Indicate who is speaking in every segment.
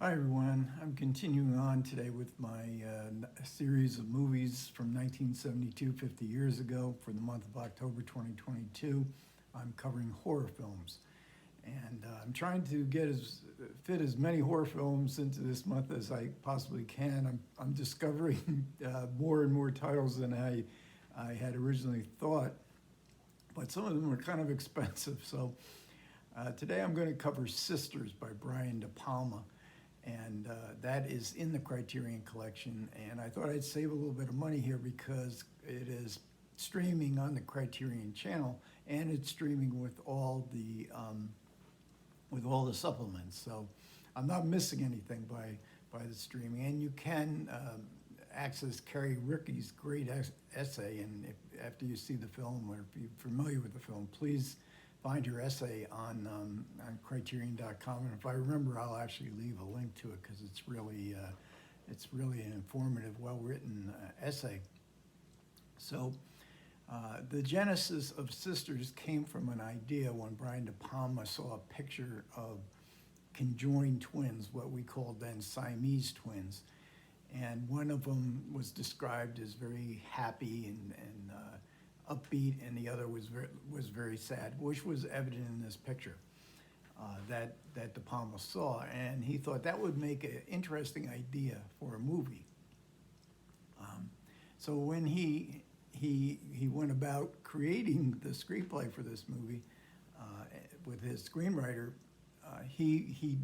Speaker 1: Hi everyone, I'm continuing on today with my series of movies from 1972, 50 years ago. For the month of October 2022, I'm covering horror films. And I'm trying to fit as many horror films into this month as I possibly can. I'm discovering more and more titles than I had originally thought, but some of them are kind of expensive. So today I'm going to cover Sisters by Brian De Palma, and that is in the Criterion Collection. And I thought I'd save a little bit of money here because it is streaming on the Criterion channel, and it's streaming with all the supplements. So I'm not missing anything by the streaming. And you can access Carrie Ricky's great essay. And after you see the film, or if you're familiar with the film, please find her essay on Criterion.com. And if I remember, I'll actually leave a link to it because it's really an informative, well-written essay. So the genesis of Sisters came from an idea when Brian De Palma saw a picture of conjoined twins, what we called then Siamese twins. And one of them was described as very happy and upbeat, and the other was very sad, which was evident in this picture that De Palma saw. And he thought that would make an interesting idea for a movie. So when he went about creating the screenplay for this movie with his screenwriter, he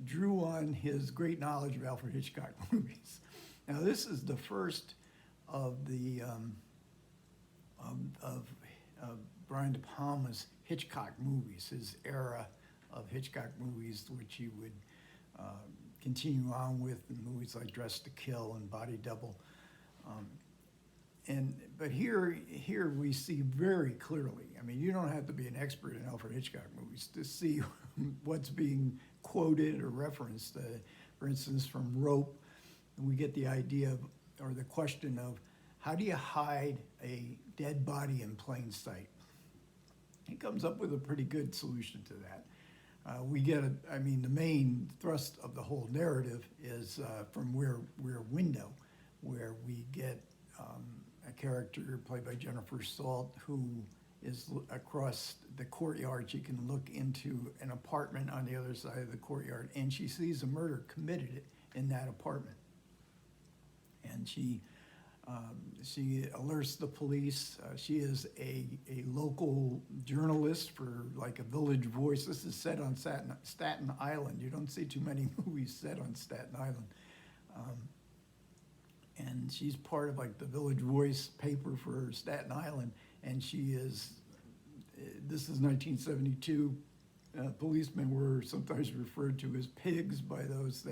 Speaker 1: drew on his great knowledge of Alfred Hitchcock movies. Now this is the first of the of Brian De Palma's Hitchcock movies, his era of Hitchcock movies, which he would continue on with in movies like Dressed to Kill and Body Double. But here we see very clearly, I mean, you don't have to be an expert in Alfred Hitchcock movies to see what's being quoted or referenced. For instance, from Rope, we get the idea of, or the question of, how do you hide a dead body in plain sight? He comes up with a pretty good solution to that. The main thrust of the whole narrative is from Rear Window, where we get a character played by Jennifer Salt who is across the courtyard. She can look into an apartment on the other side of the courtyard, and she sees a murder committed in that apartment. And she alerts the police. She is a local journalist for like a Village Voice. This is set on Staten Island. You don't see too many movies set on Staten Island. And she's part of like the Village Voice paper for Staten Island. And this is 1972. Policemen were sometimes referred to as pigs by those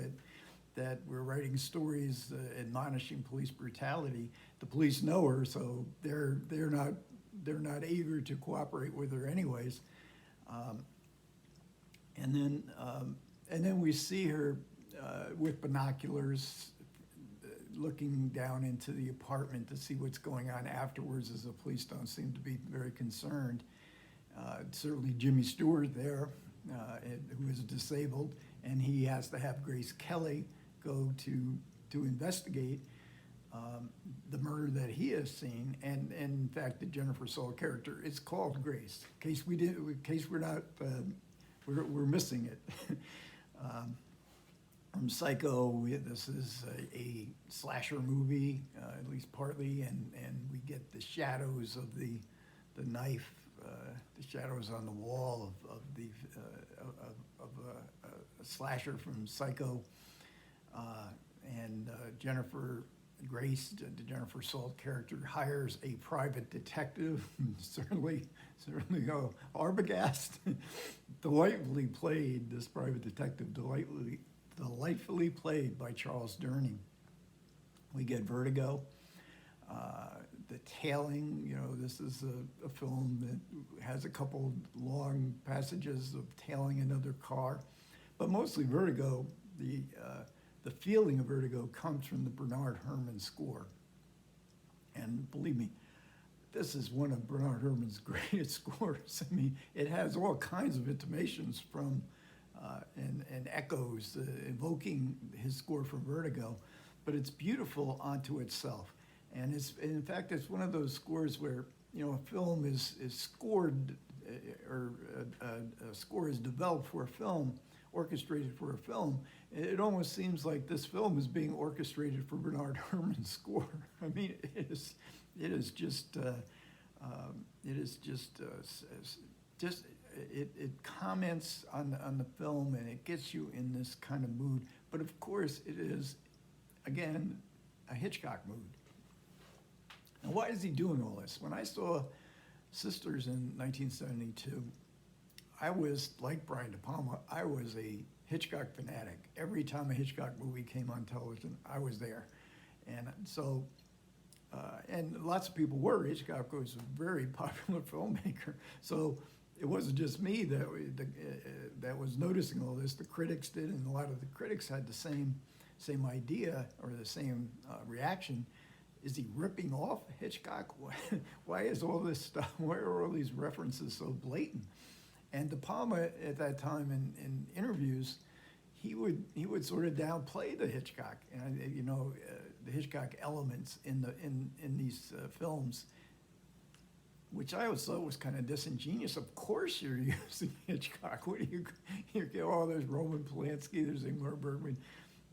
Speaker 1: that were writing stories admonishing police brutality. The police know her, so they're not eager to cooperate with her anyways. And then we see her with binoculars looking down into the apartment to see what's going on afterwards, as the police don't seem to be very concerned. Certainly Jimmy Stewart there, who is disabled, and he has to have Grace Kelly go to investigate the murder that he has seen. And in fact, the Jennifer Salt character is called Grace, in case we're missing it. From Psycho, this is a slasher movie, at least partly, and we get the shadows of the knife, the shadows on the wall of a slasher from Psycho. And Grace, the Jennifer Salt character, hires a private detective, certainly Arbogast, delightfully played, this private detective, delightfully played by Charles Durning. We get Vertigo, The Tailing. This is a film that has a couple long passages of tailing another car, but mostly Vertigo. The feeling of Vertigo comes from the Bernard Herrmann score. And believe me, this is one of Bernard Herrmann's greatest scores. I mean, it has all kinds of intimations from and echoes, evoking his score from Vertigo, but it's beautiful onto itself. And in fact, it's one of those scores where, a film is scored, or a score is developed for a film, orchestrated for a film. It almost seems like this film is being orchestrated for Bernard Herrmann's score. I mean, it is just, it comments on the film, and it gets you in this kind of mood. But of course, it is, again, a Hitchcock mood. Now, why is he doing all this? When I saw Sisters in 1972, I was, like Brian De Palma, I was a Hitchcock fanatic. Every time a Hitchcock movie came on television, I was there. And so, and lots of people were. Hitchcock was a very popular filmmaker. So it wasn't just me that was noticing all this. The critics did, and a lot of the critics had the same idea, or the same reaction. Is he ripping off Hitchcock? Why is all this stuff, why are all these references so blatant? And De Palma at that time in interviews, he would sort of downplay the Hitchcock, and the Hitchcock elements in these films, which I always thought was kind of disingenuous. Of course you're using Hitchcock. What do you get all there's Roman Polanski, there's Ingmar Bergman.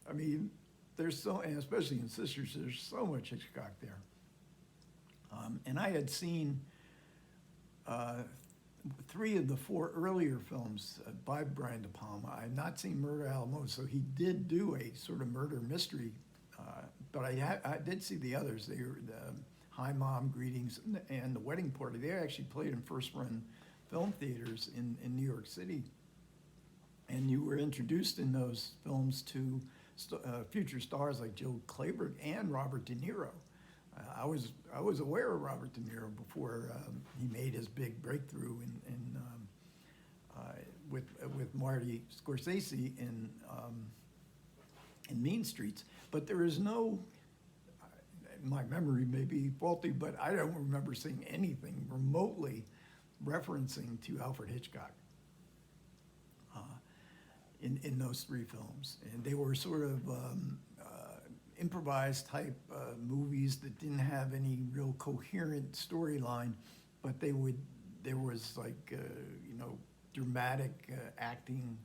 Speaker 1: I mean, there's so, and especially in Sisters, there's so much Hitchcock there. And I had seen 3 of the 4 earlier films by Brian De Palma. I had not seen Murder Alamo, so he did do a sort of murder mystery, but I did see the others. They were the Hi Mom, Greetings, and The Wedding Party. They actually played in first-run film theaters in New York City. And you were introduced in those films to future stars like Joe Clayburgh and Robert De Niro. I was aware of Robert De Niro before he made his big breakthrough with Marty Scorsese in Mean Streets, but there is no. My memory may be faulty, but I don't remember seeing anything remotely referencing to Alfred Hitchcock in those 3 films. And they were sort of improvised type movies that didn't have any real coherent storyline, but there was like, dramatic acting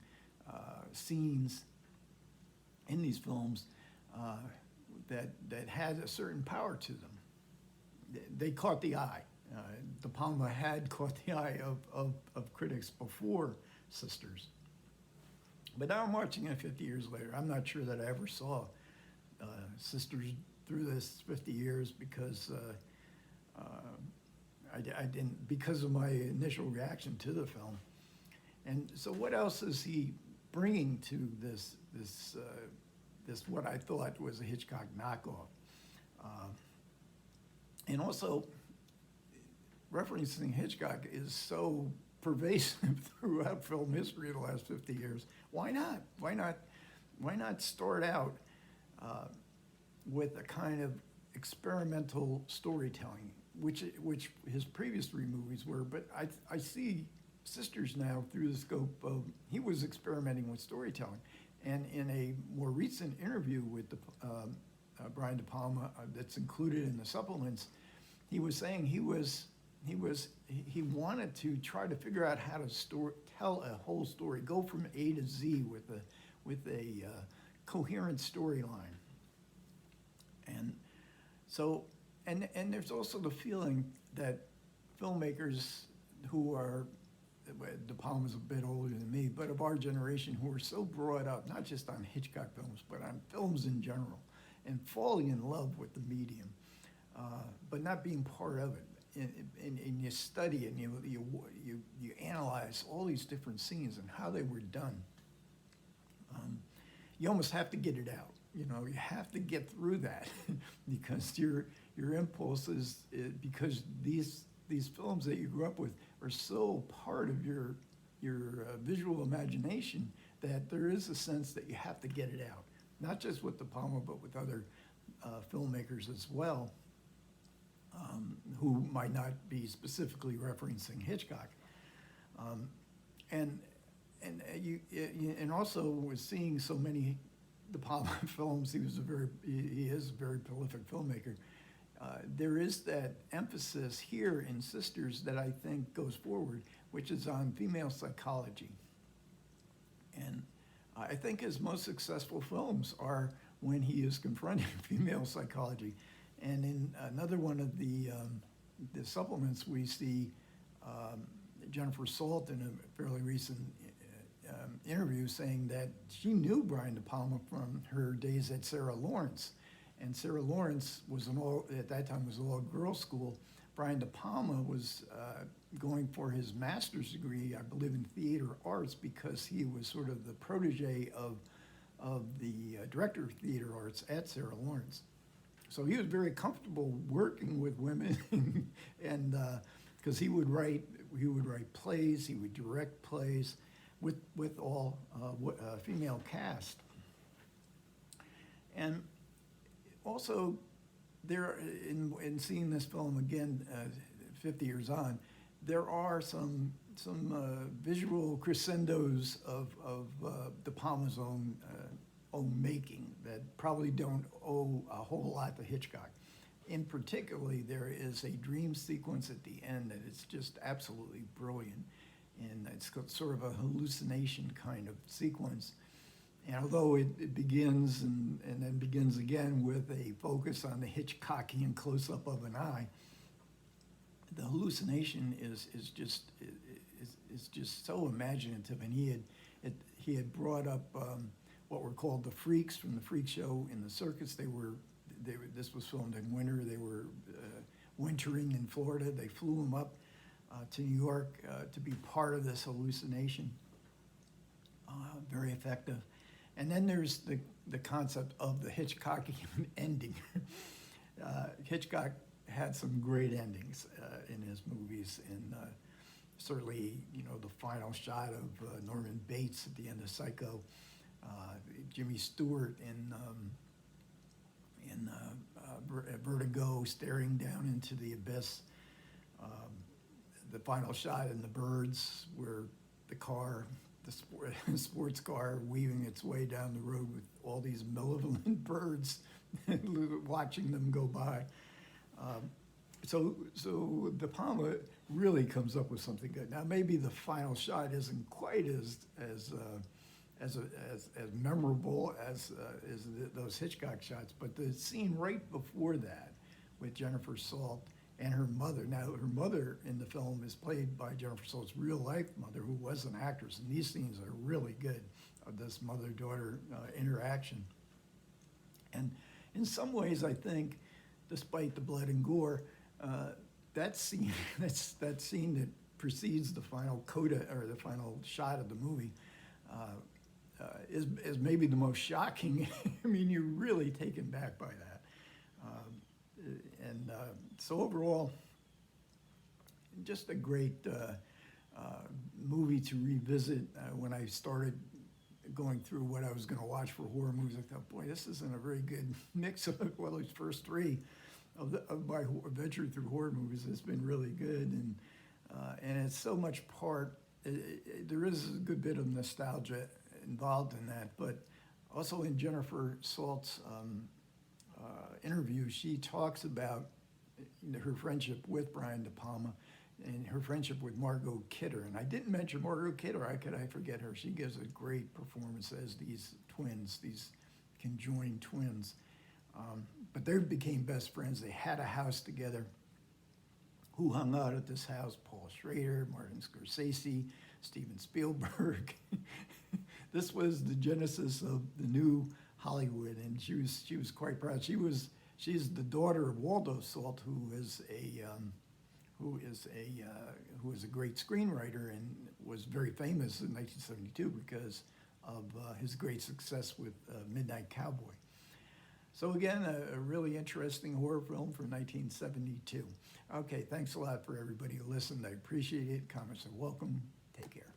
Speaker 1: scenes in these films that had a certain power to them. They caught the eye. De Palma had caught the eye of critics before Sisters. But now I'm watching it 50 years later. I'm not sure that I ever saw Sisters through this 50 years because I didn't, because of my initial reaction to the film. And so what else is he bringing to this what I thought was a Hitchcock knockoff? And also, referencing Hitchcock is so pervasive throughout film history in the last 50 years. Why not? Why not start out with a kind of experimental storytelling, which his previous 3 movies were, but I see Sisters now through the scope of, he was experimenting with storytelling. And in a more recent interview with Brian De Palma that's included in the supplements, he was saying he wanted to try to figure out how to tell a whole story, go from A to Z with a coherent storyline. And so, and there's also the feeling that filmmakers who are, De Palma's a bit older than me, but of our generation, who are so brought up, not just on Hitchcock films, but on films in general, and falling in love with the medium, but not being part of it. And you study and you analyze all these different scenes and how they were done. You almost have to get it out. You have to get through that because your impulse is, because these films that you grew up with are so part of your visual imagination that there is a sense that you have to get it out. Not just with De Palma, but with other filmmakers as well, who might not be specifically referencing Hitchcock. And And also with seeing so many De Palma films, he is a very prolific filmmaker. There is that emphasis here in Sisters that I think goes forward, which is on female psychology. And I think his most successful films are when he is confronting female psychology. And in another one of the supplements, we see Jennifer Salt in a fairly recent interview saying that she knew Brian De Palma from her days at Sarah Lawrence. And Sarah Lawrence was at that time was an all-girls school. Brian De Palma was going for his master's degree, I believe, in theater arts because he was sort of the protege of the director of theater arts at Sarah Lawrence. So he was very comfortable working with women, and because he would write plays, he would direct plays with all female cast. And also, there in seeing this film again, 50 years on, there are some visual crescendos of De Palma's own making that probably don't owe a whole lot to Hitchcock. In particularly, there is a dream sequence at the end that is just absolutely brilliant, and it's sort of a hallucination kind of sequence. And although it begins and then begins again with a focus on the Hitchcockian close-up of an eye, the hallucination is just so imaginative. And he had brought up what were called the freaks from the freak show in the circus. This was filmed in winter. They were wintering in Florida. They flew them up to New York to be part of this hallucination. Very effective. And then there's the concept of the Hitchcockian ending. Hitchcock had some great endings in his movies, and certainly, the final shot of Norman Bates at the end of Psycho, Jimmy Stewart in Vertigo staring down into the abyss, the final shot in The Birds where the sports car weaving its way down the road with all these malevolent birds watching them go by. So De Palma really comes up with something good. Now maybe the final shot isn't quite as memorable as those Hitchcock shots, but the scene right before that with Jennifer Salt and her mother. Now, her mother in the film is played by Jennifer Salt's real-life mother, who was an actress, and these scenes are really good of this mother-daughter interaction. And in some ways, I think, despite the blood and gore, that scene that precedes the final coda or the final shot of the movie is maybe the most shocking. I mean, you're really taken back by that. So overall, just a great movie to revisit. When I started going through what I was going to watch for horror movies, I thought, boy, this isn't a very good mix of, well, these first three of my adventure through horror movies. It's been really good, and it's so much part. There is a good bit of nostalgia involved in that, but also in Jennifer Salt's interview, she talks about her friendship with Brian De Palma and her friendship with Margot Kidder. And I didn't mention Margot Kidder. How could I forget her? She gives a great performance as these twins, these conjoined twins. But they became best friends. They had a house together. Who hung out at this house? Paul Schrader, Martin Scorsese, Steven Spielberg. This was the genesis of the new Hollywood, and she was quite proud. She's the daughter of Waldo Salt, who is a great screenwriter and was very famous in 1972 because of his great success with Midnight Cowboy. So again, a really interesting horror film from 1972. Okay, thanks a lot for everybody who listened. I appreciate it. Comments are welcome. Take care.